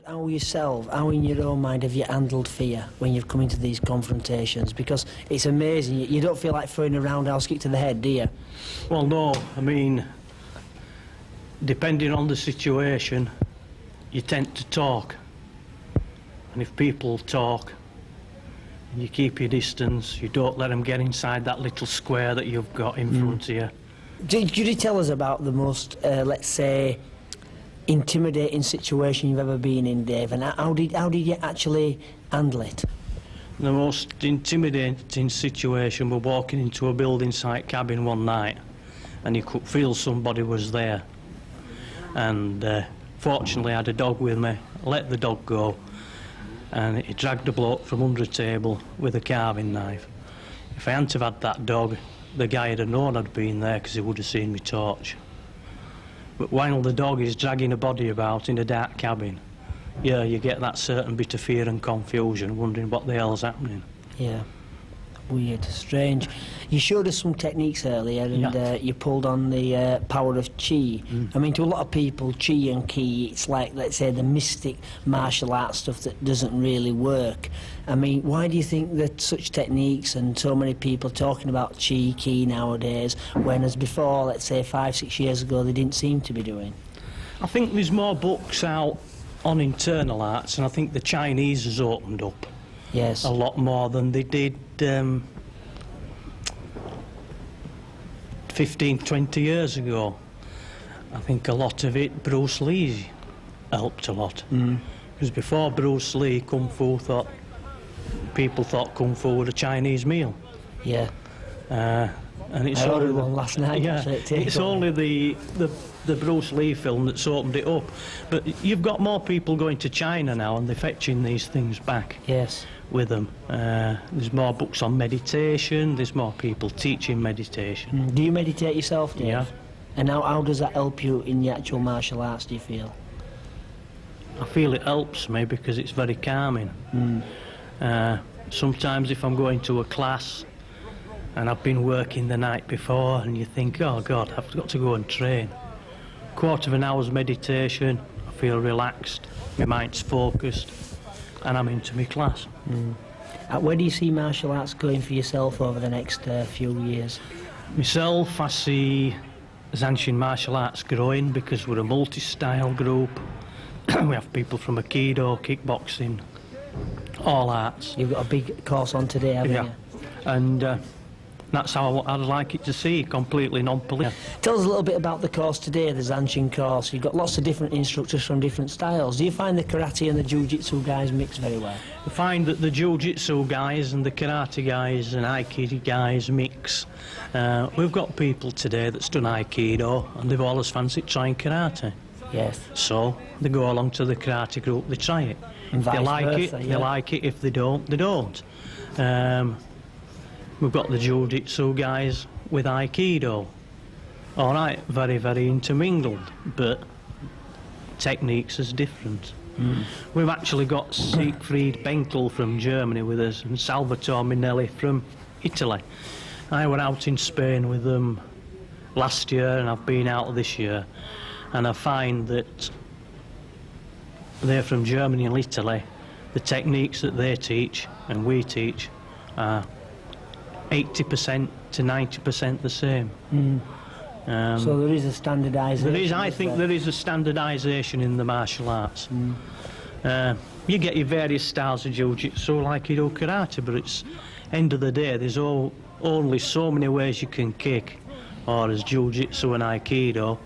How yourself, how in your own mind have you handled fear when you've come into these confrontations? Because it's amazing, you don't feel like throwing a roundhouse kick to the head, do you? Well, no, I mean, depending on the situation, you tend to talk. And if people talk, and you keep your distance, you don't let them get inside that little square that you've got in front of you. Could you tell us about the most, let's say, intimidating situation you've ever been in, Dave, and how did you actually handle it? The most intimidating situation, we're walking into a building site cabin one night and you could feel somebody was there, and fortunately I had a dog with me. I let the dog go and he dragged the bloke from under a table with a carving knife. If I hadn't have had that dog, the guy would have known I'd been there because he would have seen me torch. But while the dog is dragging a body about in a dark cabin, yeah, you get that certain bit of fear and confusion, wondering what the hell's happening. Yeah, weird, strange. You showed us some techniques earlier, and you pulled on the power of chi. I mean, to a lot of people, chi and ki, it's like, let's say, the mystic martial arts stuff that doesn't really work. I mean, why do you think that such techniques and so many people talking about chi, ki nowadays, when as before, let's say 5-6 years ago, they didn't seem to be doing? I think there's more books out on internal arts, and I think the Chinese has opened up a lot more than they did 15-20 years ago. I think a lot of it, Bruce Lee helped a lot, because before Bruce Lee, people thought Kung Fu was a Chinese meal. Yeah. And it's I ordered one last night. Yeah, it's only the Bruce Lee film that's opened it up. But you've got more people going to China now, and they're fetching these things back with them. There's more books on meditation, there's more people teaching meditation. Do you meditate yourself, Dave? Yeah. And how does that help you in the actual martial arts, do you feel? I feel it helps me because it's very calming. Sometimes if I'm going to a class and I've been working the night before and you think, oh God, I've got to go and train. Quarter of an hour's meditation, I feel relaxed, my mind's focused, and I'm into my class. Where do you see martial arts going for yourself over the next few years? Myself, I see Zanshin martial arts growing because we're a multi-style group. We have people from Aikido, kickboxing, all arts. You've got a big course on today, haven't you? And that's how I'd like it to see, completely non-political. Tell us a little bit about the course today, the Zanshin course. You've got lots of different instructors from different styles. Do you find the karate and the jiu-jitsu guys mix very well? I find that the jiu-jitsu guys and the karate guys and aikido guys mix. We've got people today that's done aikido and they've always fancied trying karate. Yes. So they go along to the karate group, they try it. If they like it, they like it. If they don't, they don't. We've got the jiu-jitsu guys with aikido. All right, very, very intermingled, but techniques is different. We've actually got Siegfried Benkel from Germany with us and Salvatore Minelli from Italy. I went out in Spain with them last year and I've been out this year, and I find that they're from Germany and Italy. The techniques that they teach and we teach are 80% to 90% the same. So there is a standardisation. I think there is a standardisation in the martial arts. You get your various styles of jiu-jitsu like you do karate, but it's end of the day there's only so many ways you can kick, or as jiu-jitsu and aikido,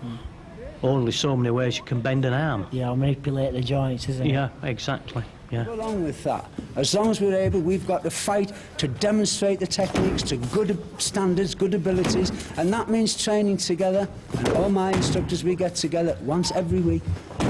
only so many ways you can bend an arm. Yeah, or manipulate the joints, isn't it? Yeah, exactly. Yeah. Along with that, as long as we're able, we've got to fight to demonstrate the techniques to good standards, good abilities, and that means training together. And all my instructors, we get together once every week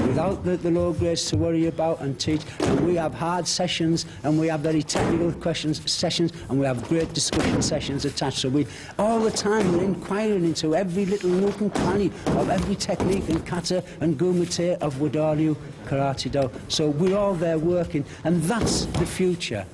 without the low grades to worry about and teach, and we have hard sessions and we have very technical sessions and we have great discussion sessions attached. So we all the time we're inquiring into every little nook and cranny of every technique and kata and gumite of Wadoryu Karate Do. So we're all there working, and that's the future.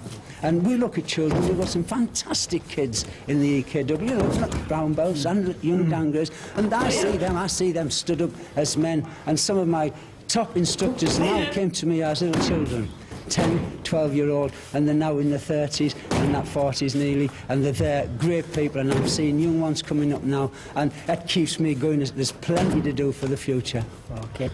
And we look at children, we've got some fantastic kids in the EKW, you know, brown belts and young gangers, and I see them stood up as men, and some of my top instructors now came to me as little children, 10, 12-year-old, and they're now in their 30s and that 40s nearly, and they're great people, and I'm seeing young ones coming up now, and that keeps me going. There's plenty to do for the future. Okay.